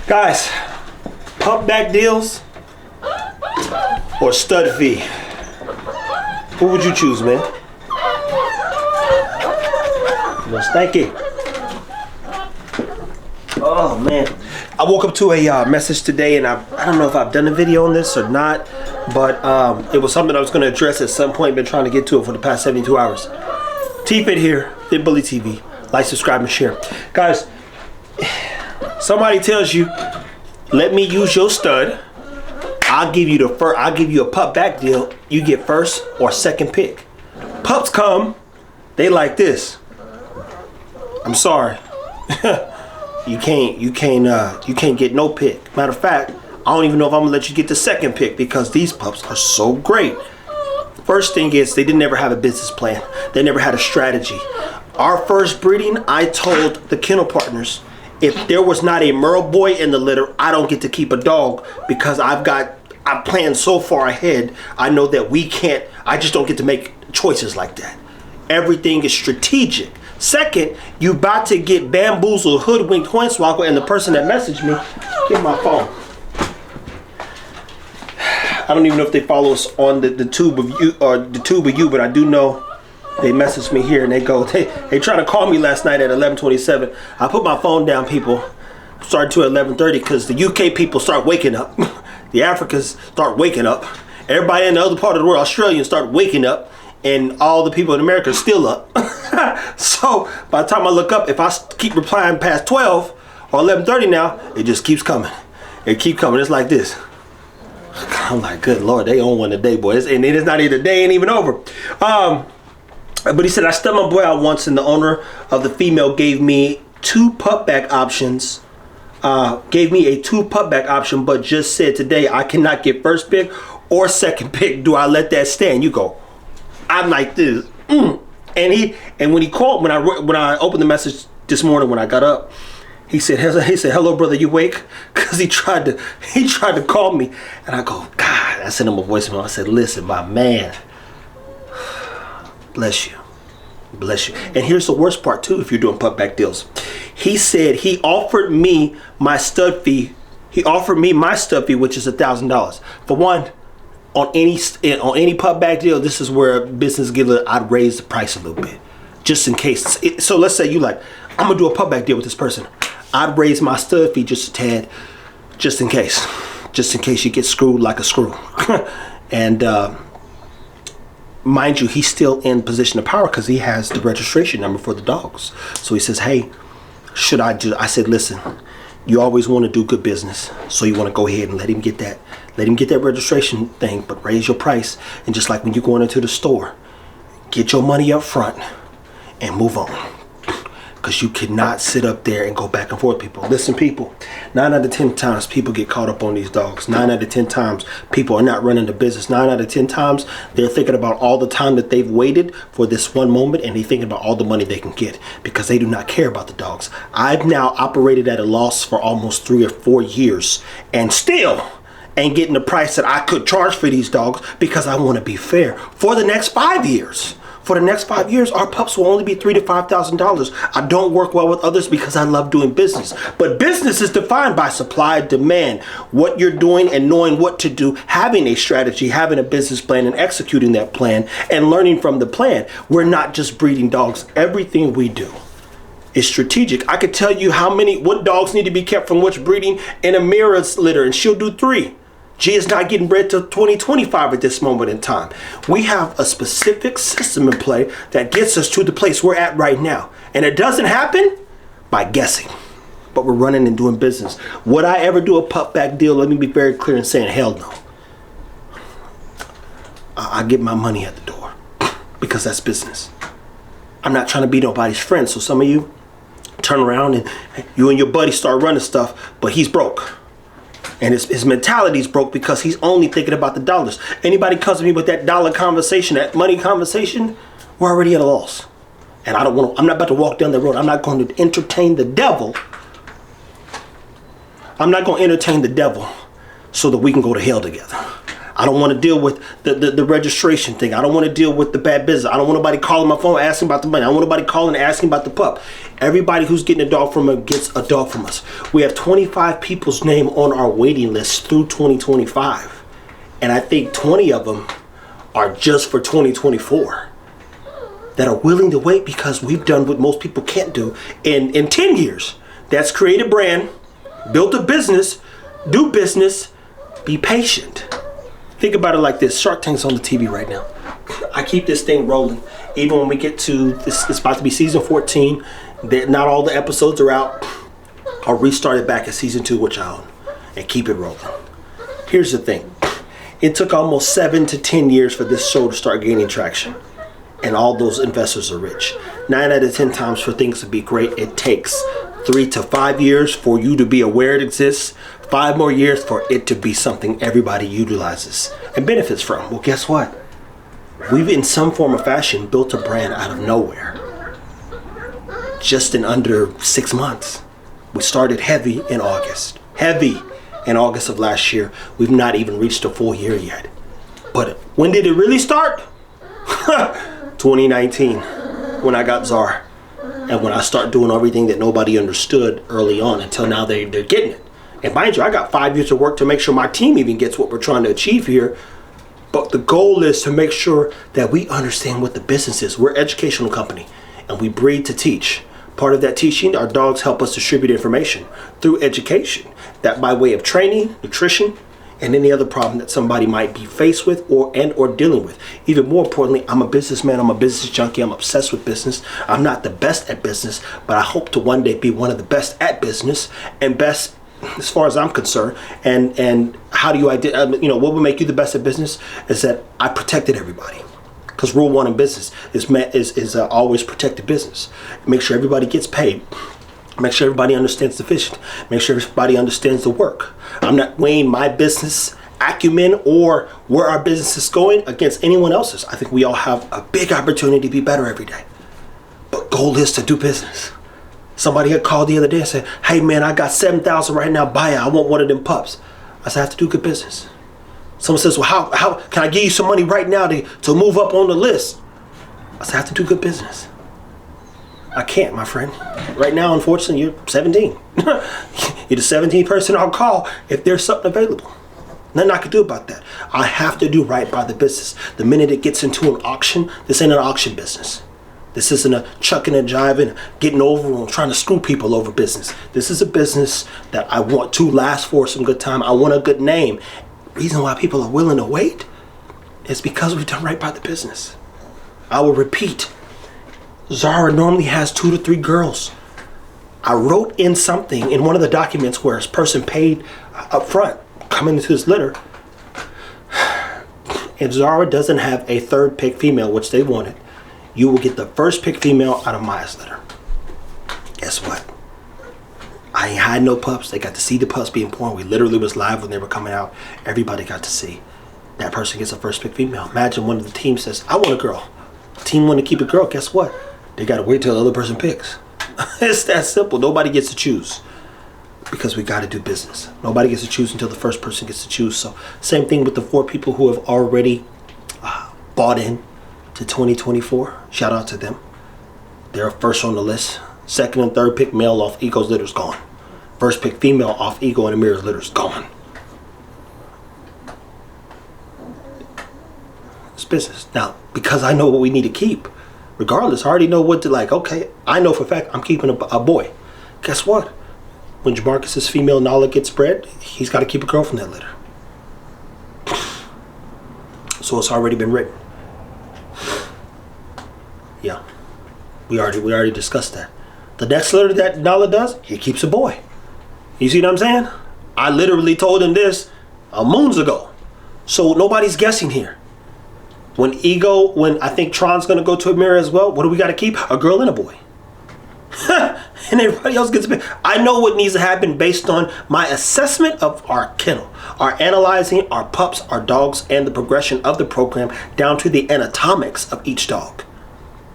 Guys, Pup Back deals or stud fee? Who would you choose, man? Well, stanky. Oh man, I woke up to a message today, and I don't know if I've done a video on this or not, but it was something I was going to address at some point. Been trying to get to it for the past 72 hours. T-Fit here, Fit Bully TV. Like, subscribe, and share. Guys, somebody tells you, let me use your stud. I'll give you I'll give you a Pup Back deal. You get first or second pick. Pups come, they like this. I'm sorry. You can't get no pick. Matter of fact, I don't even know if I'm gonna let you get the second pick because these pups are so great. First thing is, they didn't never have a business plan. They never had a strategy. Our first breeding, I told the kennel partners, if there was not a Merle boy in the litter, I don't get to keep a dog because I'm planned so far ahead. I know that I just don't get to make choices like that. Everything is strategic. Second, you about to get bamboozled, hoodwinked, hornswoggled, and the person that messaged me, get my phone. I don't even know if they follow us on the tube of you or the tube of you, but I do know they messaged me here and they tried to call me last night at 11:27. I put my phone down, people. Started to 11:30 because the UK people start waking up. The Africans start waking up. Everybody in the other part of the world, Australians, start waking up. And all the people in America are still up. So by the time I look up, if I keep replying past 12 or 11:30 now, it just keeps coming. It keeps coming. It's like this. I'm like, good Lord, they own one today, boys. And it's not even, the day ain't even over. But he said, I stubbed my boy out once and the owner of the female gave me two Pup Back options. Gave me a two Pup Back option, but just said today I cannot get first pick or second pick. Do I let that stand? You go. I'm like this. And when he called, when I opened the message this morning when I got up, he said, hello brother, you awake? Because he tried to call me, and I go, God. I sent him a voicemail. I said, listen, my man, bless you. And here's the worst part too, if you're doing Pup Back deals. He said he offered me my stud fee. He offered me my stud fee, which is $1,000. For one, on any Pup Back deal, this is where business giver, I'd raise the price a little bit, just in case. So let's say you like, I'm gonna do a Pup Back deal with this person. I'd raise my stud fee just a tad, just in case you get screwed like a screw. And mind you, he's still in position of power because he has the registration number for the dogs. So he says, hey, should I do? I said, listen, you always want to do good business, so you want to go ahead and let him get that registration thing, but raise your price. And just like when you're going into the store, get your money up front and move on. Because you cannot sit up there and go back and forth, people. Listen, people, 9 out of 10 times people get caught up on these dogs. 9 out of 10 times people are not running the business. 9 out of 10 times they're thinking about all the time that they've waited for this one moment, and they're thinking about all the money they can get because they do not care about the dogs. I've now operated at a loss for almost 3 or 4 years and still ain't getting the price that I could charge for these dogs because I want to be fair. For the next 5 years. For the next 5 years, our pups will only be $3,000 to $5,000. I don't work well with others because I love doing business. But business is defined by supply and demand. What you're doing and knowing what to do, having a strategy, having a business plan and executing that plan and learning from the plan. We're not just breeding dogs. Everything we do is strategic. I could tell you what dogs need to be kept from which breeding in Amira's litter, and she'll do 3. G is not getting bred till 2025 at this moment in time. We have a specific system in play that gets us to the place we're at right now. And it doesn't happen by guessing, but we're running and doing business. Would I ever do a Pup Back deal? Let me be very clear in saying hell no. I get my money at the door because that's business. I'm not trying to be nobody's friend. So some of you turn around and you and your buddy start running stuff, but he's broke. And his mentality's broke because he's only thinking about the dollars. Anybody comes to me with that dollar conversation, that money conversation, we're already at a loss. And I'm not about to walk down the road. I'm not going to entertain the devil. I'm not going to entertain the devil so that we can go to hell together. I don't want to deal with the registration thing. I don't want to deal with the bad business. I don't want nobody calling my phone asking about the money. I don't want nobody calling and asking about the pup. Everybody who's getting a dog from us gets a dog from us. We have 25 people's name on our waiting list through 2025. And I think 20 of them are just for 2024 that are willing to wait because we've done what most people can't do in 10 years. That's create a brand, build a business, do business, be patient. Think about it like this. Shark Tank's on the TV right now. I keep this thing rolling. Even when we get to this, it's about to be season 14. Not all the episodes are out. I'll restart it back at season 2 with y'all and keep it rolling. Here's the thing. It took almost 7 to 10 years for this show to start gaining traction. And all those investors are rich. 9 out of 10 times for things to be great, it takes 3 to 5 years for you to be aware it exists. 5 more years for it to be something everybody utilizes and benefits from. Well, guess what? We've in some form or fashion built a brand out of nowhere. Just in under 6 months. We started heavy in August. Heavy in August of last year. We've not even reached a full year yet. But when did it really start? 2019, when I got Czar. And when I start doing everything that nobody understood early on until now they're getting it. And mind you, I got 5 years of work to make sure my team even gets what we're trying to achieve here. But the goal is to make sure that we understand what the business is. We're an educational company and we breed to teach. Part of that teaching, our dogs help us distribute information through education. That by way of training, nutrition, and any other problem that somebody might be faced with or dealing with. Even more importantly, I'm a businessman, I'm a business junkie, I'm obsessed with business. I'm not the best at business, but I hope to one day be one of the best at business and best as far as I'm concerned. And how do what will make you the best at business is that I protected everybody. Because rule 1 in business is always protect the business. Make sure everybody gets paid. Make sure everybody understands the vision. Make sure everybody understands the work. I'm not weighing my business acumen or where our business is going against anyone else's. I think we all have a big opportunity to be better every day. But goal is to do business. Somebody had called the other day and said, hey man, I got 7,000 right now, buy it. I want one of them pups. I said, I have to do good business. Someone says, well, how can I give you some money right now to move up on the list? I said, I have to do good business. I can't, my friend. Right now, unfortunately, you're 17. You're the 17th person I'll call if there's something available. Nothing I can do about that. I have to do right by the business. The minute it gets into an auction, this ain't an auction business. This isn't a chucking and jiving, getting over and trying to screw people over business. This is a business that I want to last for some good time. I want a good name. Reason why people are willing to wait is because we've done right by the business. I will repeat. Zara normally has 2 to 3 girls. I wrote in something in one of the documents where a person paid up front coming into this litter. If Zara doesn't have a 3rd pick female, which they wanted, you will get the 1st pick female out of Maya's litter. Guess what? I ain't had no pups. They got to see the pups being born. We literally was live when they were coming out. Everybody got to see. That person gets a 1st pick female. Imagine one of the team says, I want a girl. The team want to keep a girl. Guess what? They got to wait till the other person picks. It's that simple. Nobody gets to choose because we got to do business. Nobody gets to choose until the first person gets to choose. So same thing with the 4 people who have already bought in to 2024. Shout out to them. They're first on the list. 2nd and 3rd pick male off Ego's litter's gone. 1st pick female off Ego and Amir's litter's gone. It's business. Now, because I know what we need to keep, regardless, I already know what to like. Okay, I know for a fact I'm keeping a boy. Guess what? When Jamarcus's female Nala gets bred, he's got to keep a girl from that litter. So it's already been written. Yeah, we already discussed that. The next litter that Nala does, he keeps a boy. You see what I'm saying? I literally told him this moons ago. So nobody's guessing here. When I think Tron's gonna go to Amira as well, what do we gotta keep? A girl and a boy. And everybody else gets bit. I know what needs to happen based on my assessment of our kennel, our analyzing our pups, our dogs, and the progression of the program down to the anatomics of each dog.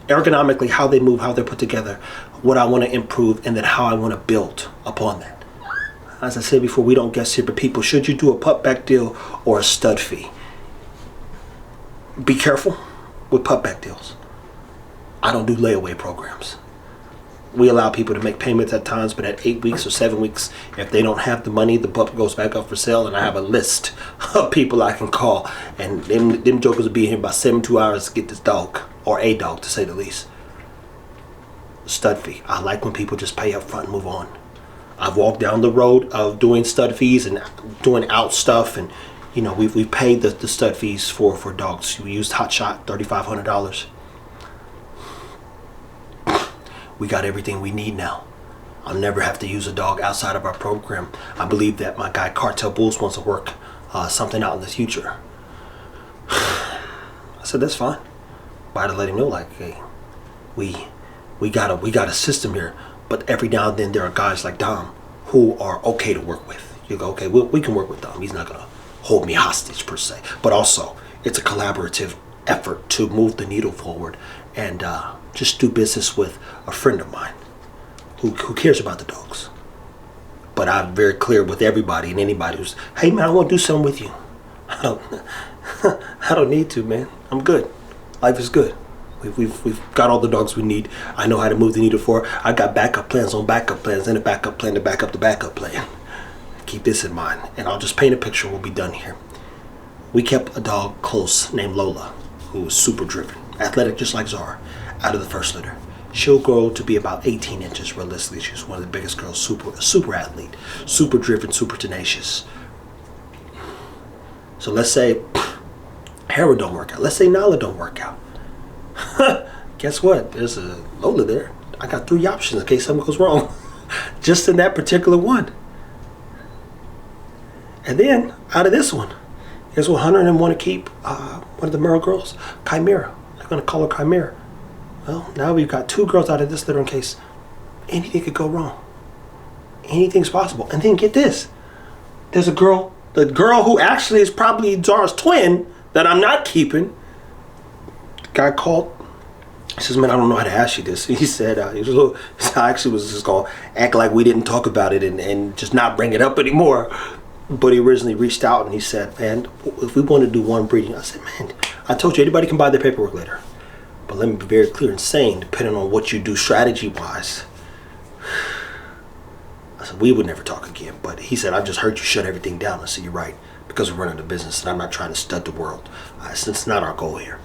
Ergonomically, how they move, how they're put together, what I want to improve, and then how I want to build upon that. As I said before, we don't guess here, but people, should you do a pup back deal or a stud fee? Be careful with Pup Back deals. I don't do layaway programs. We allow people to make payments at times, but at 8 weeks or 7 weeks, if they don't have the money, the pup goes back up for sale, and I have a list of people I can call, and them jokers will be here about 72 hours to get this dog, or a dog to say the least. Stud fee. I like when people just pay up front and move on. I've walked down the road of doing stud fees and doing out stuff, and you know we've paid the stud fees for dogs. We used Hot Shot, $3,500. We got everything we need now. I'll never have to use a dog outside of our program. I believe that my guy Cartel Bulls wants to work something out in the future. I said that's fine. But I had to let him know, like, hey, we got a system here. But every now and then there are guys like Dom who are okay to work with. You go, okay, we can work with Dom. He's not gonna hold me hostage per se. But also, it's a collaborative effort to move the needle forward and just do business with a friend of mine who cares about the dogs. But I'm very clear with everybody and anybody who's, hey man, I want to do something with you. I don't need to, man. I'm good. Life is good. We've got all the dogs we need. I know how to move the needle forward. I got backup plans on backup plans and a backup plan to back up the backup plan. Keep this in mind, and I'll just paint a picture. We'll be done here. We kept a dog close named Lola, who was super driven, athletic just like Zara, out of the first litter. She'll grow to be about 18 inches realistically. She's one of the biggest girls, super athlete, super driven, super tenacious. So let's say Hera don't work out. Let's say Nala don't work out. Guess what? There's a Lola there. I got 3 options in case something goes wrong. Just in that particular one. And then out of this one, here's what Hunter and them want to keep one of the Merle girls, Chimera. They're going to call her Chimera. Well, now we've got 2 girls out of this litter in case anything could go wrong. Anything's possible. And then get this. There's a girl, the girl who actually is probably Zara's twin that I'm not keeping. The guy called. He says, man, I don't know how to ask you this. He said, I actually was just going to act like we didn't talk about it and just not bring it up anymore. But he originally reached out and he said, man, if we want to do one breeding, I said, man, I told you anybody can buy their paperwork later. But let me be very clear and saying, depending on what you do strategy-wise, I said, we would never talk again. But he said, I just heard you shut everything down. I said, you're right, because we're running a business and I'm not trying to stud the world. I said, it's not our goal here.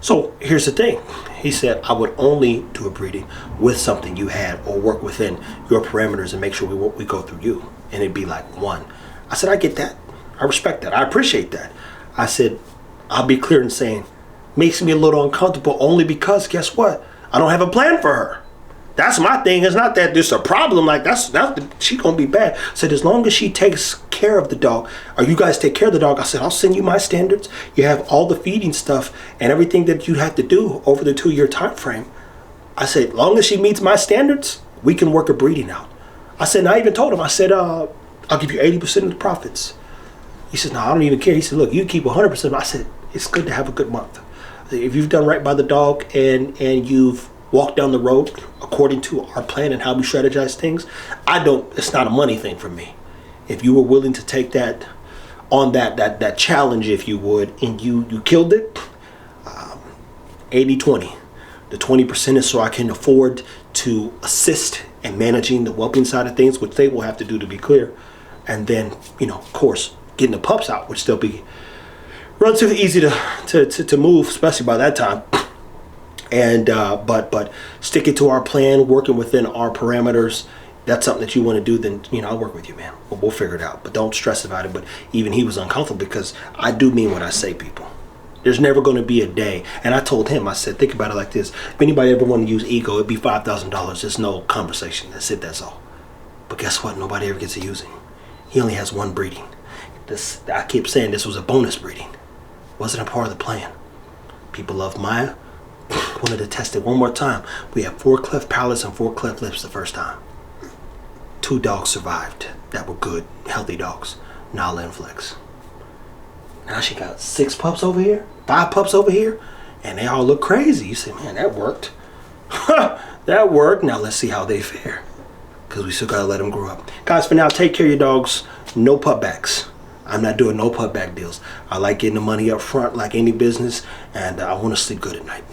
So here's the thing. He said, I would only do a breeding with something you had or work within your parameters and make sure we go through you. And it'd be like 1. I said, I get that. I respect that. I appreciate that. I said, I'll be clear in saying, makes me a little uncomfortable only because guess what? I don't have a plan for her. That's my thing. It's not that there's a problem. Like she gonna be bad. I said, as long as she takes care of the dog, or you guys take care of the dog, I said, I'll send you my standards. You have all the feeding stuff and everything that you have to do over the 2-year time frame. I said, as long as she meets my standards, we can work a breeding out. I said, and I even told him, I said, I'll give you 80% of the profits. He said, no, I don't even care. He said, look, you keep 100%. I said, it's good to have a good month. If you've done right by the dog and you've walked down the road according to our plan and how we strategize things, it's not a money thing for me. If you were willing to take that on that challenge, if you would, and you killed it, 80-20. The 20% is so I can afford to assist in managing the whelping side of things, which they will have to do, to be clear. And then, of course, getting the pups out would still be relatively easy to move, especially by that time. And but sticking to our plan, working within our parameters, that's something that you want to do, then I'll work with you, man. We'll figure it out. But don't stress about it. But even he was uncomfortable because I do mean what I say, people. There's never going to be a day. And I told him, I said, think about it like this. If anybody ever want to use ego, it'd be $5,000. There's no conversation. That's it. That's all. But guess what? Nobody ever gets to use him. He only has 1 breeding. I keep saying this was a bonus breeding. Wasn't a part of the plan. People love Maya. Wanted to test it one more time. We had 4 cleft palates and 4 cleft lips the first time. 2 dogs survived that were good, healthy dogs. Nala and Flex. Now she got 6 pups over here, 5 pups over here, and they all look crazy. You say, man, that worked. That worked. Now let's see how they fare, because we still gotta let them grow up. Guys, for now, take care of your dogs. No pup backs. I'm not doing no pup back deals. I like getting the money up front like any business, and I want to sleep good at night.